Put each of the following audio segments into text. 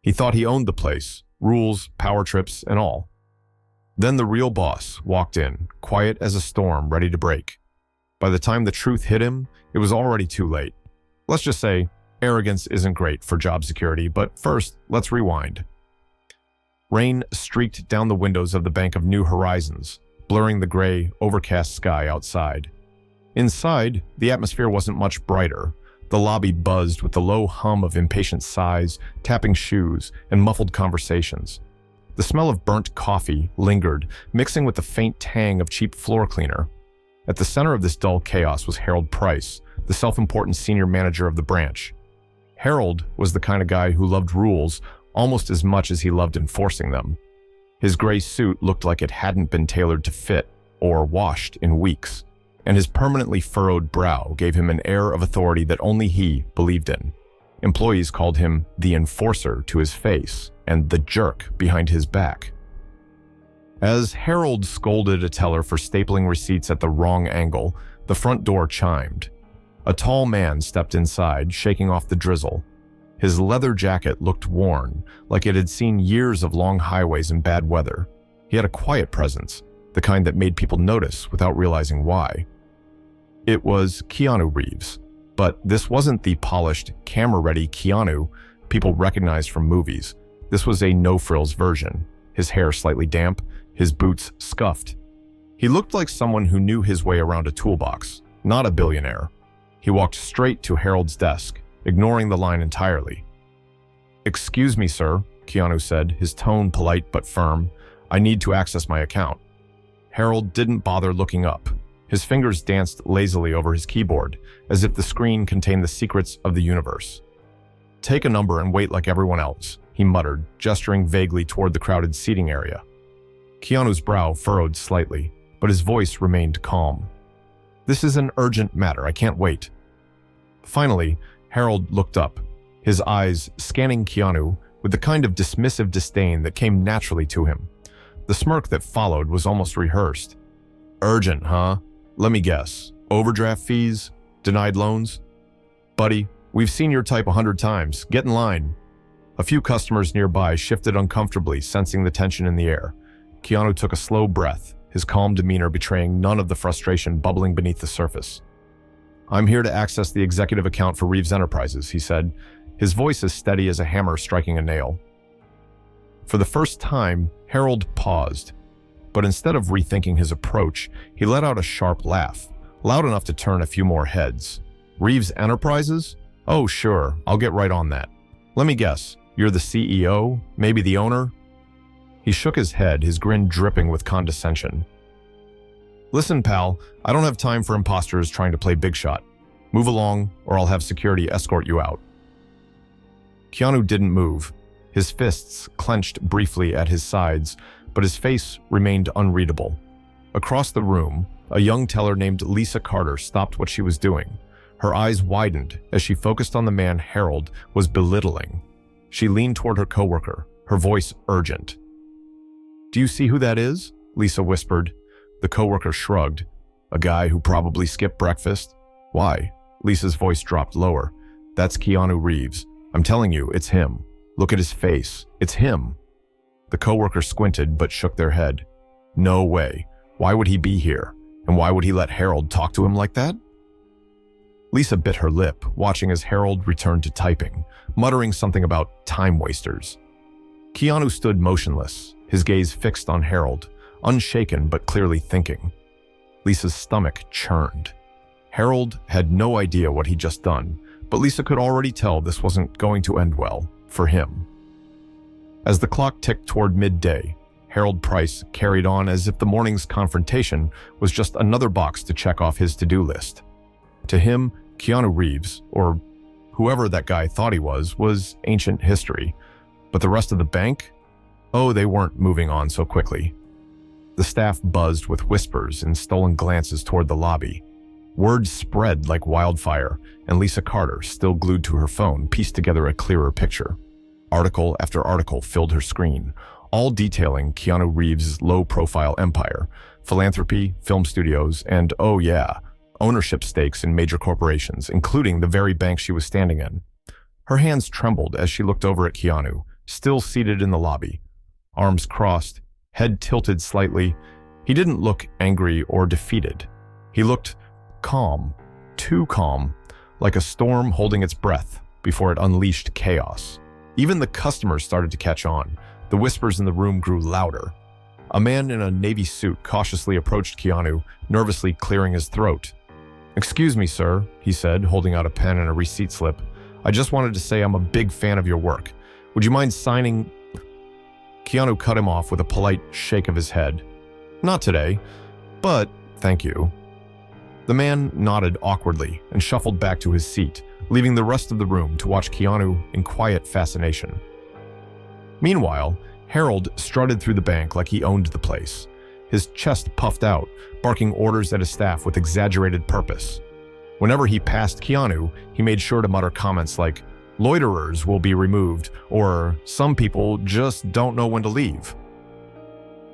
He thought he owned the place, rules, power trips, and all. Then the real boss walked in, quiet as a storm ready to break. By the time the truth hit him, it was already too late. Let's just say, arrogance isn't great for job security, but first, let's rewind. Rain streaked down the windows of the Bank of New Horizons, blurring the gray, overcast sky outside. Inside, the atmosphere wasn't much brighter. The lobby buzzed with the low hum of impatient sighs, tapping shoes, and muffled conversations. The smell of burnt coffee lingered, mixing with the faint tang of cheap floor cleaner. At the center of this dull chaos was Harold Price, the self-important senior manager of the branch. Harold was the kind of guy who loved rules almost as much as he loved enforcing them. His gray suit looked like it hadn't been tailored to fit or washed in weeks, and his permanently furrowed brow gave him an air of authority that only he believed in. Employees called him the enforcer to his face and the jerk behind his back. As Harold scolded a teller for stapling receipts at the wrong angle, the front door chimed. A tall man stepped inside, shaking off the drizzle. His leather jacket looked worn, like it had seen years of long highways and bad weather. He had a quiet presence, the kind that made people notice without realizing why. It was Keanu Reeves, but this wasn't the polished, camera-ready Keanu people recognized from movies. This was a no-frills version, his hair slightly damp, his boots scuffed. He looked like someone who knew his way around a toolbox, not a billionaire. He walked straight to Harold's desk, ignoring the line entirely. "Excuse me, sir," Keanu said, his tone polite but firm. "I need to access my account." Harold didn't bother looking up. His fingers danced lazily over his keyboard, as if the screen contained the secrets of the universe. "Take a number and wait like everyone else," he muttered, gesturing vaguely toward the crowded seating area. Keanu's brow furrowed slightly, but his voice remained calm. "This is an urgent matter. I can't wait." Finally, Harold looked up, his eyes scanning Keanu with the kind of dismissive disdain that came naturally to him. The smirk that followed was almost rehearsed. "Urgent, huh? Let me guess. Overdraft fees? Denied loans? Buddy, we've seen your type 100 times. Get in line." A few customers nearby shifted uncomfortably, sensing the tension in the air. Keanu took a slow breath, his calm demeanor betraying none of the frustration bubbling beneath the surface. "I'm here to access the executive account for Reeves Enterprises," he said, his voice as steady as a hammer striking a nail. For the first time, Harold paused, but instead of rethinking his approach, he let out a sharp laugh, loud enough to turn a few more heads. "Reeves Enterprises? Oh, sure, I'll get right on that. Let me guess, you're the CEO, maybe the owner?" He shook his head, his grin dripping with condescension. "Listen, pal, I don't have time for imposters trying to play big shot. Move along, or I'll have security escort you out." Keanu didn't move. His fists clenched briefly at his sides, but his face remained unreadable. Across the room, a young teller named Lisa Carter stopped what she was doing. Her eyes widened as she focused on the man Harold was belittling. She leaned toward her coworker, her voice urgent. "Do you see who that is?" Lisa whispered. The coworker shrugged. "A guy who probably skipped breakfast?" "Why?" Lisa's voice dropped lower. "That's Keanu Reeves. I'm telling you, it's him. Look at his face. It's him." The coworker squinted but shook their head. "No way. Why would he be here? And why would he let Harold talk to him like that?" Lisa bit her lip, watching as Harold returned to typing, muttering something about time wasters. Keanu stood motionless, his gaze fixed on Harold, unshaken but clearly thinking. Lisa's stomach churned. Harold had no idea what he'd just done, but Lisa could already tell this wasn't going to end well for him. As the clock ticked toward midday, Harold Price carried on as if the morning's confrontation was just another box to check off his to-do list. To him, Keanu Reeves, or whoever that guy thought he was ancient history. But the rest of the bank? Oh, they weren't moving on so quickly. The staff buzzed with whispers and stolen glances toward the lobby. Word spread like wildfire, and Lisa Carter, still glued to her phone, pieced together a clearer picture. Article after article filled her screen, all detailing Keanu Reeves' low-profile empire, philanthropy, film studios, and, oh yeah, ownership stakes in major corporations, including the very bank she was standing in. Her hands trembled as she looked over at Keanu, still seated in the lobby, arms crossed, head tilted slightly. He didn't look angry or defeated. He looked calm, too calm, like a storm holding its breath before it unleashed chaos. Even the customers started to catch on. The whispers in the room grew louder. A man in a navy suit cautiously approached Keanu, nervously clearing his throat. "Excuse me, sir," he said, holding out a pen and a receipt slip. "I just wanted to say I'm a big fan of your work. Would you mind signing—" Keanu cut him off with a polite shake of his head. "Not today, but thank you." The man nodded awkwardly and shuffled back to his seat, leaving the rest of the room to watch Keanu in quiet fascination. Meanwhile, Harold strutted through the bank like he owned the place. His chest puffed out, barking orders at his staff with exaggerated purpose. Whenever he passed Keanu, he made sure to mutter comments like, "Loiterers will be removed," or "Some people just don't know when to leave."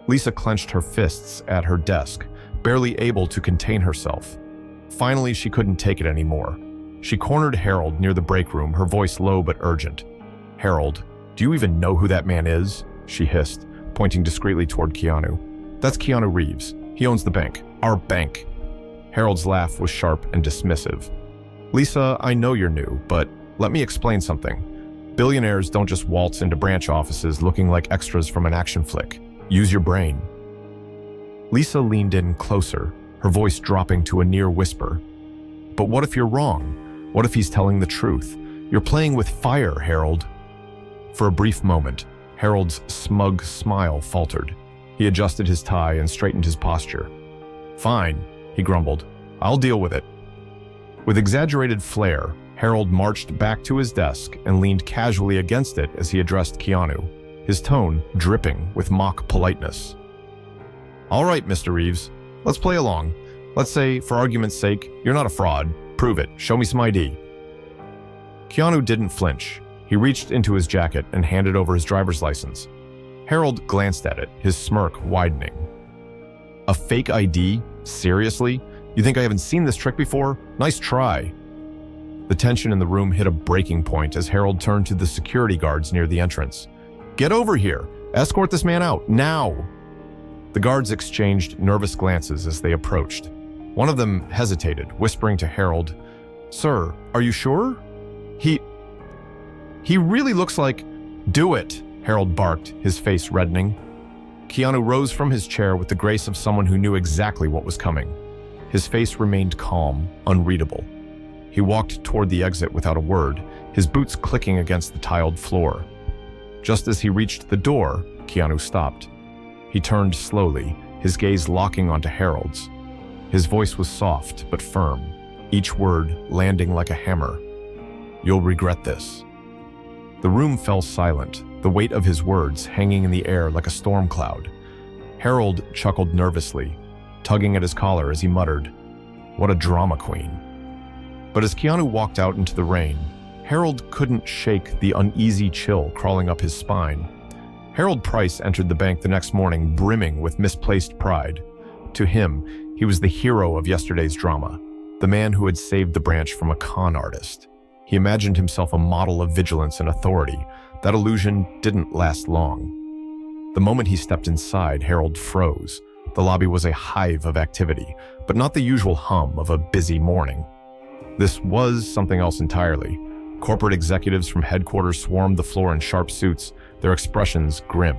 Lisa clenched her fists at her desk, barely able to contain herself. Finally, she couldn't take it anymore. She cornered Harold near the break room, her voice low but urgent. "Harold, do you even know who that man is?" she hissed, pointing discreetly toward Keanu. "That's Keanu Reeves. He owns the bank. Our bank." Harold's laugh was sharp and dismissive. "Lisa, I know you're new, but let me explain something. Billionaires don't just waltz into branch offices looking like extras from an action flick. Use your brain." Lisa leaned in closer, her voice dropping to a near whisper. "But what if you're wrong? What if he's telling the truth? You're playing with fire, Harold." For a brief moment, Harold's smug smile faltered. He adjusted his tie and straightened his posture. "Fine," he grumbled. "I'll deal with it." With exaggerated flair, Harold marched back to his desk and leaned casually against it as he addressed Keanu, his tone dripping with mock politeness. "All right, Mr. Reeves, let's play along. Let's say, for argument's sake, you're not a fraud. Prove it. Show me some ID." Keanu didn't flinch. He reached into his jacket and handed over his driver's license. Harold glanced at it, his smirk widening. "A fake ID? Seriously? You think I haven't seen this trick before? Nice try." The tension in the room hit a breaking point as Harold turned to the security guards near the entrance. "Get over here! Escort this man out, now!" The guards exchanged nervous glances as they approached. One of them hesitated, whispering to Harold, "Sir, are you sure? He really looks like—" "Do it," Harold barked, his face reddening. Keanu rose from his chair with the grace of someone who knew exactly what was coming. His face remained calm, unreadable. He walked toward the exit without a word, his boots clicking against the tiled floor. Just as he reached the door, Keanu stopped. He turned slowly, his gaze locking onto Harold's. His voice was soft but firm, each word landing like a hammer. "You'll regret this." The room fell silent, the weight of his words hanging in the air like a storm cloud. Harold chuckled nervously, tugging at his collar as he muttered, "What a drama queen." But as Keanu walked out into the rain, Harold couldn't shake the uneasy chill crawling up his spine. Harold Price entered the bank the next morning brimming with misplaced pride. To him, he was the hero of yesterday's drama, the man who had saved the branch from a con artist. He imagined himself a model of vigilance and authority. That illusion didn't last long. The moment he stepped inside, Harold froze. The lobby was a hive of activity, but not the usual hum of a busy morning. This was something else entirely. Corporate executives from headquarters swarmed the floor in sharp suits, their expressions grim.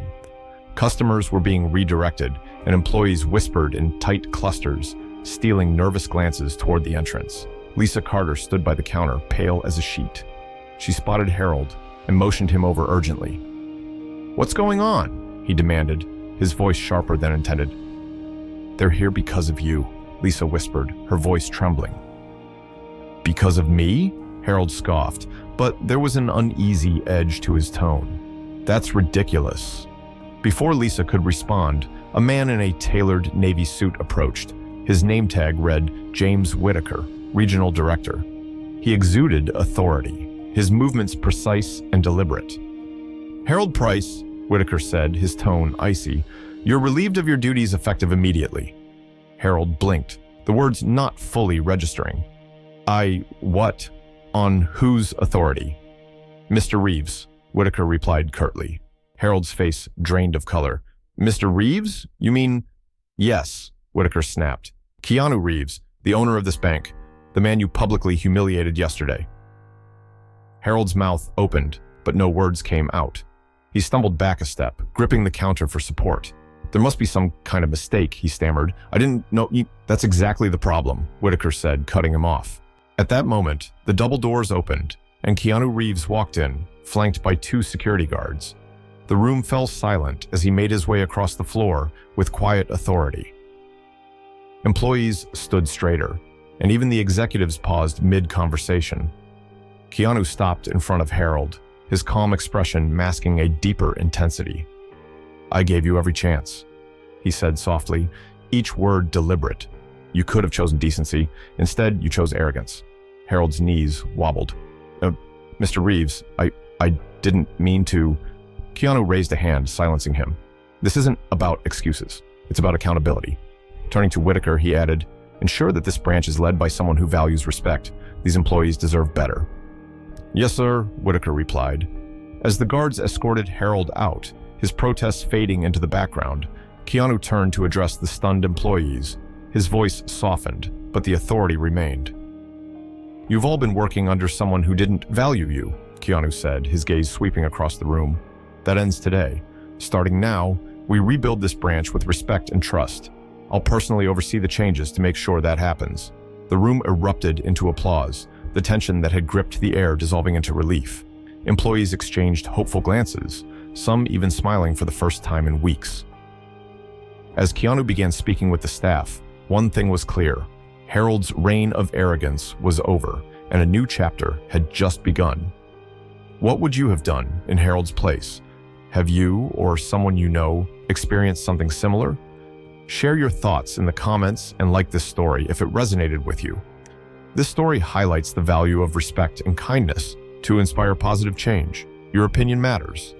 Customers were being redirected, and employees whispered in tight clusters, stealing nervous glances toward the entrance. Lisa Carter stood by the counter, pale as a sheet. She spotted Harold and motioned him over urgently. "What's going on?" he demanded, his voice sharper than intended. "They're here because of you," Lisa whispered, her voice trembling. "Because of me?" Harold scoffed, but there was an uneasy edge to his tone. "That's ridiculous." Before Lisa could respond, a man in a tailored navy suit approached. His name tag read James Whitaker, Regional Director. He exuded authority, his movements precise and deliberate. "Harold Price," Whitaker said, his tone icy, "you're relieved of your duties effective immediately." Harold blinked, the words not fully registering. What? On whose authority?" "Mr. Reeves, Whitaker replied curtly. Harold's face drained of color. Mr. Reeves? You mean? Yes, Whitaker snapped. Keanu Reeves, the owner of this bank, the man you publicly humiliated yesterday. Harold's mouth opened, but no words came out. He stumbled back a step, gripping the counter for support. There must be some kind of mistake, he stammered. I didn't know. That's exactly the problem, Whitaker said, cutting him off. At that moment, the double doors opened, and Keanu Reeves walked in, flanked by 2 security guards. The room fell silent as he made his way across the floor with quiet authority. Employees stood straighter, and even the executives paused mid-conversation. Keanu stopped in front of Harold, his calm expression masking a deeper intensity. I gave you every chance, he said softly, each word deliberate. You could have chosen decency. Instead, you chose arrogance. Harold's knees wobbled. Mr. Reeves, I didn't mean to. Keanu raised a hand, silencing him. This isn't about excuses. It's about accountability. Turning to Whitaker, he added, ensure that this branch is led by someone who values respect. These employees deserve better. Yes, sir, Whitaker replied. As the guards escorted Harold out, his protests fading into the background, Keanu turned to address the stunned employees. His voice softened, but the authority remained. You've all been working under someone who didn't value you, Keanu said, his gaze sweeping across the room. That ends today. Starting now, we rebuild this branch with respect and trust. I'll personally oversee the changes to make sure that happens. The room erupted into applause, the tension that had gripped the air dissolving into relief. Employees exchanged hopeful glances, some even smiling for the first time in weeks. As Keanu began speaking with the staff, one thing was clear. Harold's reign of arrogance was over, and a new chapter had just begun. What would you have done in Harold's place? Have you, or someone you know, experienced something similar? Share your thoughts in the comments and like this story if it resonated with you. This story highlights the value of respect and kindness to inspire positive change. Your opinion matters.